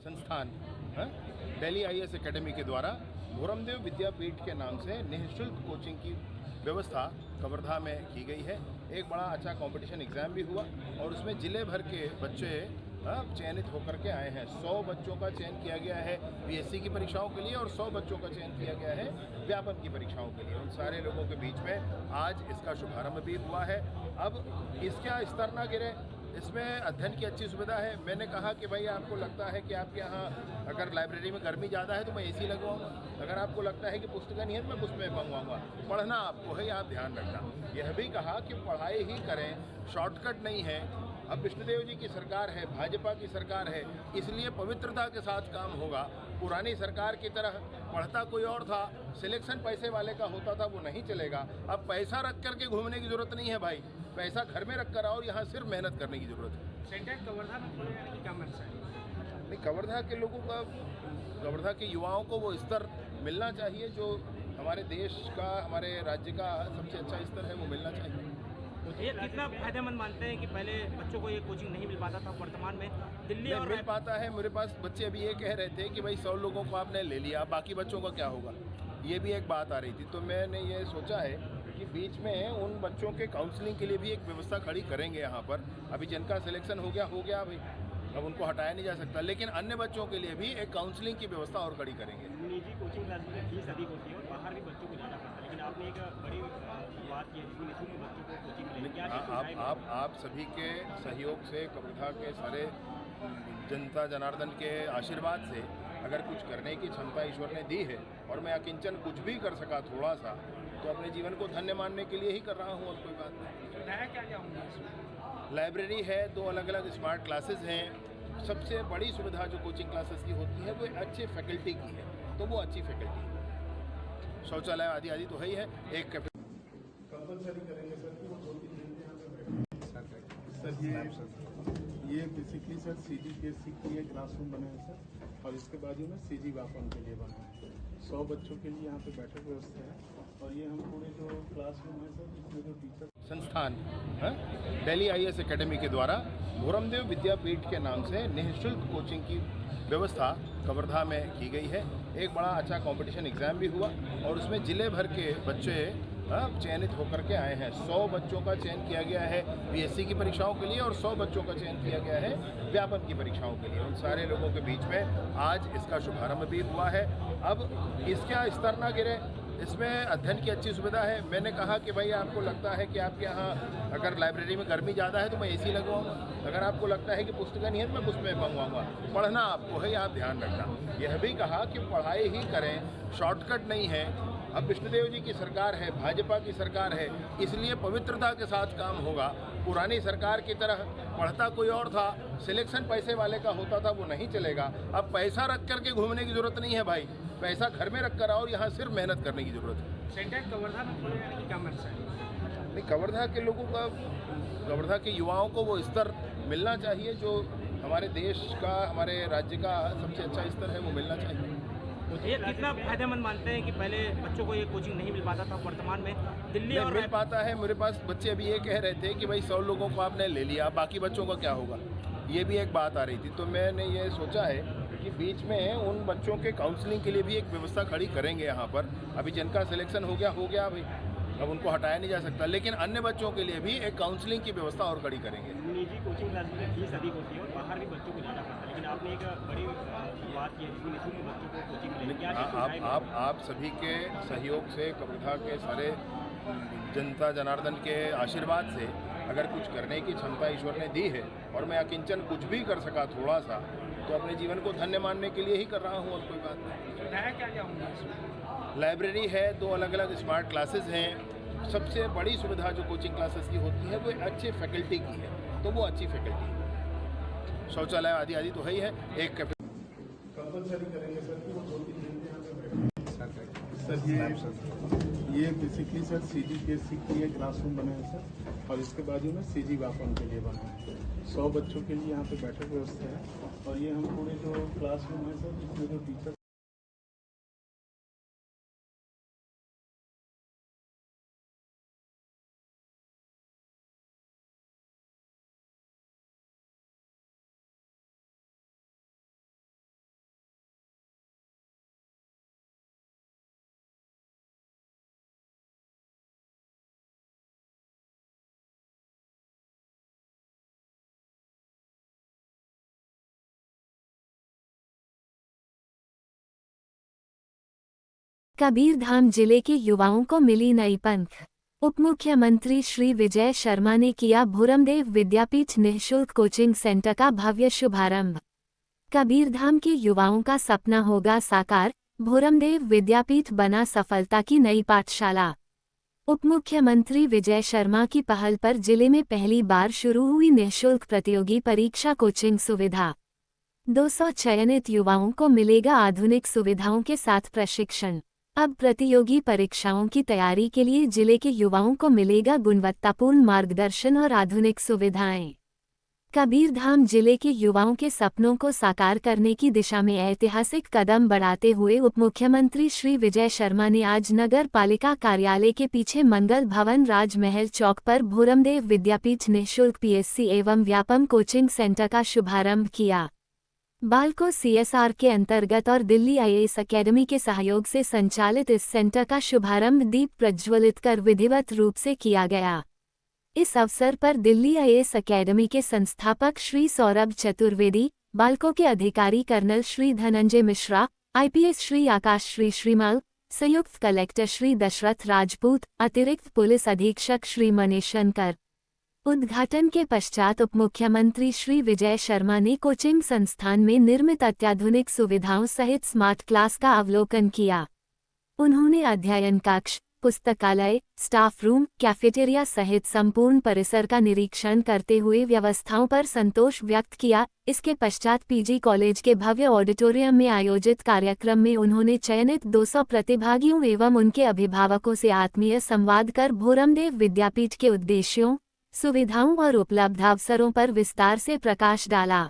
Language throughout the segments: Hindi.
संस्थान दिल्ली आईएएस एकेडमी के द्वारा भोरमदेव विद्यापीठ के नाम से निःशुल्क कोचिंग की व्यवस्था कवर्धा में की गई है। एक बड़ा अच्छा कंपटीशन एग्ज़ाम भी हुआ और उसमें ज़िले भर के बच्चे चयनित होकर के आए हैं। 100 बच्चों का चयन किया गया है बीएससी की परीक्षाओं के लिए और 100 बच्चों का चयन किया गया है व्यापम की परीक्षाओं के लिए। उन सारे लोगों के बीच में आज इसका शुभारंभ भी हुआ है। अब इसका स्तर ना गिरे, इसमें अध्ययन की अच्छी सुविधा है। मैंने कहा कि भाई आपको लगता है कि आपके यहाँ अगर लाइब्रेरी में गर्मी ज़्यादा है तो मैं एसी लगवाऊंगा, अगर आपको लगता है कि पुस्तकें नहीं है तो मैं पुस्तकें मंगवाऊंगा। पढ़ना आपको है, आप ध्यान रखना। यह भी कहा कि पढ़ाई ही करें, शॉर्टकट नहीं है। अब विष्णुदेव जी की सरकार है, भाजपा की सरकार है, इसलिए पवित्रता के साथ काम होगा। पुरानी सरकार की तरह पढ़ता कोई और था, सिलेक्शन पैसे वाले का होता था, वो नहीं चलेगा। अब पैसा रख करके घूमने की ज़रूरत नहीं है भाई, पैसा घर में रख कर आओ, यहाँ सिर्फ मेहनत करने की ज़रूरत है। सेंटर कवर्धा में खोले जाने की क्या मंशा है? नहीं, कवर्धा के लोगों का, कवर्धा के युवाओं को वो स्तर मिलना चाहिए जो हमारे देश का, हमारे राज्य का सबसे अच्छा स्तर है, वो मिलना चाहिए। ये कितना फायदेमंद मानते हैं कि पहले बच्चों को ये कोचिंग नहीं मिल पाता था, वर्तमान में दिल्ली और मिल पाता है। मेरे पास बच्चे अभी ये कह रहे थे कि भाई 100 लोगों को आपने ले लिया, बाकी बच्चों का क्या होगा, ये भी एक बात आ रही थी। तो मैंने ये सोचा है कि बीच में उन बच्चों के काउंसलिंग के लिए भी एक व्यवस्था खड़ी करेंगे यहाँ पर। अभी जिनका सिलेक्शन हो गया भाई, अब उनको हटाया नहीं जा सकता, लेकिन अन्य बच्चों के लिए भी एक काउंसलिंग की व्यवस्था और खड़ी करेंगे। निजी कोचिंग क्लास में फीस अधिक होती है और बाहर भी बच्चों को जाना पड़ता है, लेकिन आपने एक बड़ी बात की है जिसमें निःशुल्क बच्चों को कोचिंग मिलेगी। आप सभी के सहयोग से, कवर्धा के सारे जनता जनार्दन के आशीर्वाद से अगर कुछ करने की क्षमता ईश्वर ने दी है और मैं अकिंचन कुछ भी कर सका थोड़ा सा, तो अपने जीवन को धन्य मानने के लिए ही कर रहा हूँ, और कोई बात नहीं। मैं क्या चाहूँगा, लाइब्रेरी है, 2 अलग अलग स्मार्ट क्लासेस हैं। सबसे बड़ी सुविधा जो कोचिंग क्लासेस की होती है वो अच्छे फैकल्टी की है, तो वो अच्छी फैकल्टी है। शौचालय आदि आदि तो है ही है। एक कंपलसरी करेंगे सर कि वो 2-3 दिन यहाँ पे बैठे। सर ये बेसिकली सर CGPSC के लिए क्लासरूम बने हैं सर, और इसके बाजू में CG व्यापम के लिए बना है। 100 बच्चों के लिए यहाँ पे बैठक व्यवस्था है, और ये हम पूरे जो क्लासरूम है सर, इसमें जो टीचर संस्थान दिल्ली आईएएस एकेडमी के द्वारा भोरमदेव विद्यापीठ के नाम से निःशुल्क कोचिंग की व्यवस्था कवर्धा में की गई है। एक बड़ा अच्छा कंपटीशन एग्ज़ाम भी हुआ और उसमें ज़िले भर के बच्चे चयनित होकर के आए हैं। 100 बच्चों का चयन किया गया है बीएससी की परीक्षाओं के लिए और 100 बच्चों का चयन किया गया है व्यापम की परीक्षाओं के लिए। उन सारे लोगों के बीच में आज इसका शुभारंभ भी हुआ है। अब इसका स्तर ना गिरे, इसमें अध्ययन की अच्छी सुविधा है। मैंने कहा कि भाई आपको लगता है कि आपके यहाँ अगर लाइब्रेरी में गर्मी ज़्यादा है तो मैं एसी लगवाऊंगा, अगर आपको लगता है कि पुस्तकें नहीं है तो मैं पुस्तकें मंगवाऊंगा। पढ़ना आपको है, आप ध्यान रखना। यह भी कहा कि पढ़ाई ही करें, शॉर्टकट नहीं है। अब विष्णुदेव जी की सरकार है, भाजपा की सरकार है, इसलिए पवित्रता के साथ काम होगा। पुरानी सरकार की तरह पढ़ता कोई और था, सिलेक्शन पैसे वाले का होता था, वो नहीं चलेगा। अब पैसा रख करके घूमने की ज़रूरत नहीं है भाई, पैसा घर में रख कर आओ, यहाँ सिर्फ मेहनत करने की ज़रूरत है। सेंटर कवर्धा में खोले जाने की क्या मंशा है? नहीं, कवर्धा के लोगों का, कवर्धा के युवाओं को वो स्तर मिलना चाहिए जो हमारे देश का, हमारे राज्य का सबसे अच्छा स्तर है, वो मिलना चाहिए। ये कितना फायदेमंद मानते हैं कि पहले बच्चों को ये कोचिंग नहीं मिल पाता था, वर्तमान में दिल्ली और मिल पाता है। मेरे पास बच्चे अभी ये कह रहे थे कि भाई 100 लोगों को आपने ले लिया, बाकी बच्चों का क्या होगा, ये भी एक बात आ रही थी। तो मैंने ये सोचा है कि बीच में उन बच्चों के काउंसलिंग के लिए भी एक व्यवस्था खड़ी करेंगे यहाँ पर। अभी जिनका सिलेक्शन हो गया भाई, अब उनको हटाया नहीं जा सकता, लेकिन अन्य बच्चों के लिए भी एक काउंसलिंग की व्यवस्था और खड़ी करेंगे। निजी कोचिंग क्लास में फीस अधिक होती है और बाहर भी बच्चों को जाना पड़ता है, लेकिन आपने एक बड़ी बात की है जिसमें निःशुल्क बच्चों को कोचिंग मिलेगी। आप सभी के सहयोग से, कवर्धा के सारे जनता जनार्दन के आशीर्वाद से अगर कुछ करने की क्षमता ईश्वर ने दी है और मैं अकिंचन कुछ भी कर सका थोड़ा सा, तो अपने जीवन को धन्य मानने के लिए ही कर रहा हूँ, और कोई बात नहीं। मैं क्या चाहूँगा, लाइब्रेरी है, 2 अलग अलग स्मार्ट क्लासेस हैं। सबसे बड़ी सुविधा जो कोचिंग क्लासेस की होती है वो अच्छे फैकल्टी की है, तो वो अच्छी फैकल्टी है। शौचालय आदि आदि तो है ही है। एक कंपलसरी करेंगे सर कि वो 2-3 दिन यहाँ पे बैठे। सर ये बेसिकली सर CGPSC के लिए क्लासरूम बने हैं सर, और इसके बाजू में CG व्यापम के लिए बना है। 100 बच्चों के लिए यहाँ पे बैठक व्यवस्था है, और ये हम पूरे जो क्लासरूम है सर, इसमें जो टीचर कबीरधाम जिले के युवाओं को मिली नई पंख। उप मुख्यमंत्री श्री विजय शर्मा ने किया भूरमदेव विद्यापीठ निःशुल्क कोचिंग सेंटर का भव्य शुभारंभ। कबीरधाम के युवाओं का सपना होगा साकार, भूरमदेव विद्यापीठ बना सफलता की नई पाठशाला। उप मुख्यमंत्री विजय शर्मा की पहल पर जिले में पहली बार शुरू हुई निःशुल्क प्रतियोगी परीक्षा कोचिंग सुविधा। 200 चयनित युवाओं को मिलेगा आधुनिक सुविधाओं के साथ प्रशिक्षण। अब प्रतियोगी परीक्षाओं की तैयारी के लिए जिले के युवाओं को मिलेगा गुणवत्तापूर्ण मार्गदर्शन और आधुनिक सुविधाएं। कबीरधाम जिले के युवाओं के सपनों को साकार करने की दिशा में ऐतिहासिक कदम बढ़ाते हुए उप मुख्यमंत्री श्री विजय शर्मा ने आज नगर पालिका कार्यालय के पीछे मंगल भवन राजमहल चौक पर भूरमदेव विद्यापीठ निःशुल्क पीएससी एवं व्यापम कोचिंग सेंटर का शुभारंभ किया। बालको CSR के अंतर्गत और दिल्ली IAS अकेडमी के सहयोग से संचालित इस सेंटर का शुभारंभ दीप प्रज्वलित कर विधिवत रूप से किया गया। इस अवसर पर दिल्ली IAS अकेडमी के संस्थापक श्री सौरभ चतुर्वेदी, बालको के अधिकारी कर्नल श्री धनंजय मिश्रा, IPS श्री आकाश श्री श्रीमाल, संयुक्त कलेक्टर श्री दशरथ राजपूत, अतिरिक्त पुलिस अधीक्षक श्री मनीष शंकर। उद्घाटन के पश्चात उप मुख्यमंत्री श्री विजय शर्मा ने कोचिंग संस्थान में निर्मित अत्याधुनिक सुविधाओं सहित स्मार्ट क्लास का अवलोकन किया। उन्होंने अध्ययन कक्ष, पुस्तकालय, स्टाफ रूम, कैफेटेरिया सहित संपूर्ण परिसर का निरीक्षण करते हुए व्यवस्थाओं पर संतोष व्यक्त किया। इसके पश्चात PG कॉलेज के भव्य ऑडिटोरियम में आयोजित कार्यक्रम में उन्होंने चयनित 200 प्रतिभागियों एवं उनके अभिभावकों से आत्मीय संवाद कर भूरमदेव विद्यापीठ के उद्देश्यों, सुविधाओं और उपलब्ध अवसरों पर विस्तार से प्रकाश डाला।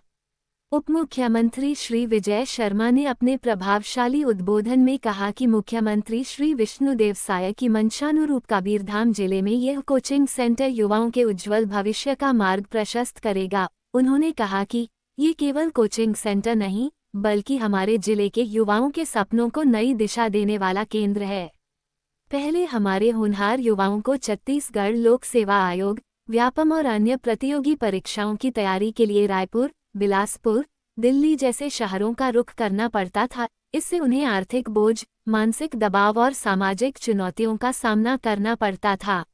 उप मुख्यमंत्री श्री विजय शर्मा ने अपने प्रभावशाली उद्बोधन में कहा कि मुख्यमंत्री श्री विष्णुदेव साय की मंशानुरूप कबीरधाम जिले में यह कोचिंग सेंटर युवाओं के उज्जवल भविष्य का मार्ग प्रशस्त करेगा। उन्होंने कहा कि ये केवल कोचिंग सेंटर नहीं, बल्कि हमारे जिले के युवाओं के सपनों को नई दिशा देने वाला केंद्र है। पहले हमारे होनहार युवाओं को छत्तीसगढ़ लोक सेवा आयोग, व्यापम और अन्य प्रतियोगी परीक्षाओं की तैयारी के लिए रायपुर, बिलासपुर, दिल्ली जैसे शहरों का रुख करना पड़ता था। इससे उन्हें आर्थिक बोझ, मानसिक दबाव और सामाजिक चुनौतियों का सामना करना पड़ता था।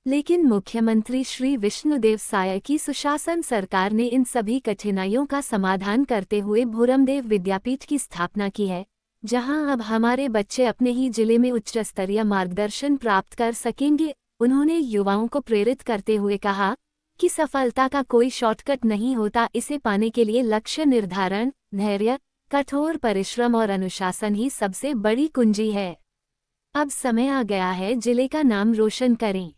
लेकिन मुख्यमंत्री श्री विष्णुदेव साय की सुशासन सरकार ने इन सभी कठिनाइयों का समाधान करते हुए भूरमदेव विद्यापीठ की स्थापना की है, जहां अब हमारे बच्चे अपने ही जिले में उच्च स्तरीय मार्गदर्शन प्राप्त कर सकेंगे। उन्होंने युवाओं को प्रेरित करते हुए कहा कि सफलता का कोई शॉर्टकट नहीं होता, इसे पाने के लिए लक्ष्य निर्धारण, धैर्य, कठोर परिश्रम और अनुशासन ही सबसे बड़ी कुंजी है। अब समय आ गया है जिले का नाम रोशन करें।